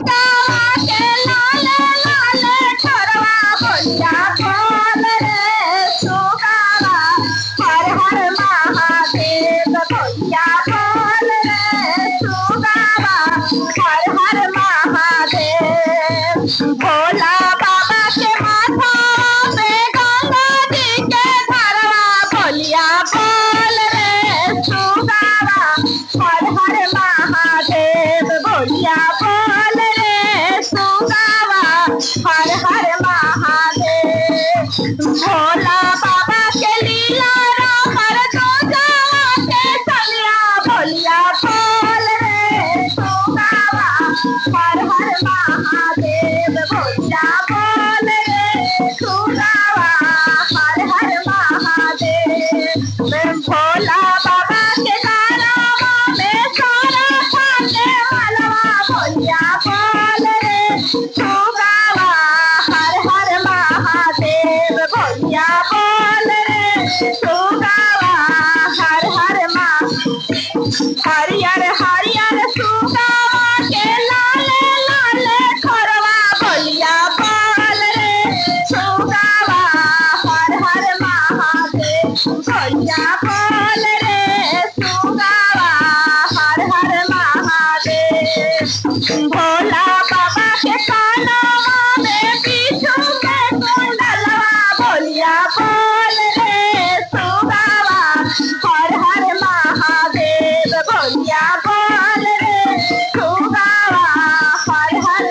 गावा के लाले लाले ठोरवा बोलिया बोल रे सुगावा हर हर महादेव बोलिया बोल रे सुगावा हर हर महादेव। भोला बाबा के माथा पे गंगा जी के धरवा बोलिया बोल रे सुगावा हर हर महादेव बोलिया बोल रे सुगावा हर हर महादेव। भोला बाबा के लीला रामर तो जावा के चलिया बोलिया बोल रे सुगावा हर हर महादेव बोलिया बोल रे सुगावा हर हर महादेव। भोला बाबा के गानावा में सारा खाने वालवा बोलिया बोल रे सुगावा हर हर महादेव बोलिया बोल रे सुगावा हर हर हरियर हरियर सुगावा के लाले लाले ठोरवा बोलिया बोल रे सुगावा हर हर महादेव बोलिया बोल रे सुगावा हर हर महादेव। भोला बाबा के कानवा में पीछू के कुंडलवा बोलिया बोल रे सुगावा हर हर महादेव बोलिया बोल रे सुगावा हर हर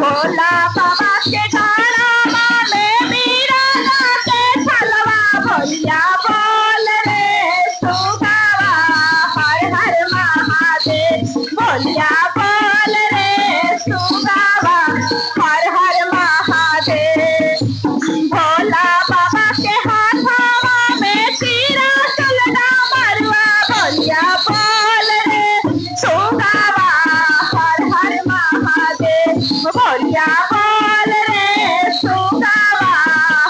भोला बाबा के गानावा में मीरा के छलवा बोलिया बोल रे सुगावा हर हर महादेव बोलिया बोल रे सुगावा हर हर महादेव। भोला बाबा के हाथवा में तीरा चलना मरवा बोलिया बोल रे सुगावा हर हर महादेव बोलिया बोल रे सुगावा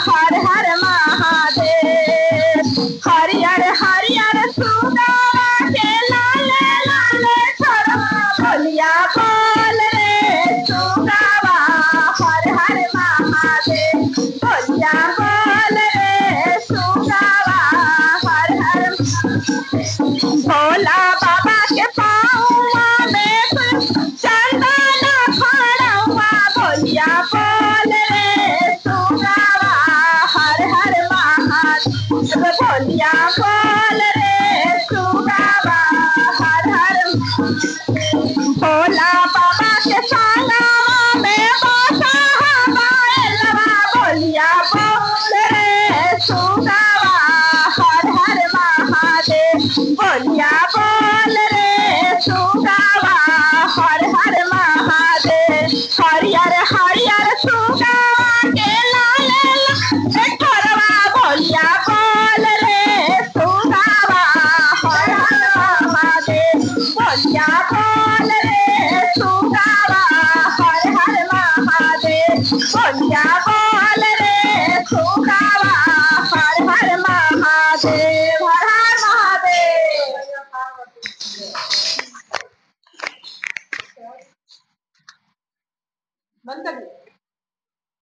हर हर महादेव। हरियर हरियर सुगावा के लाले लाले ठोरवा बोलिया बोल रे सुगावा हर हर महादेव बोलिया बोल रे सुगावा हर हर। भोला बाबा के पाँवा में चंदन खड़वा बोलिया बोल रे सुगावा हर हर महादेव बोलिया बोल रे सुगावा हर हर। भोला बाबा के सांगवा में बसा बैलवा बोलिया बोल रे सुगावा हर हर महादेव बोलिया बोल रे सुगावा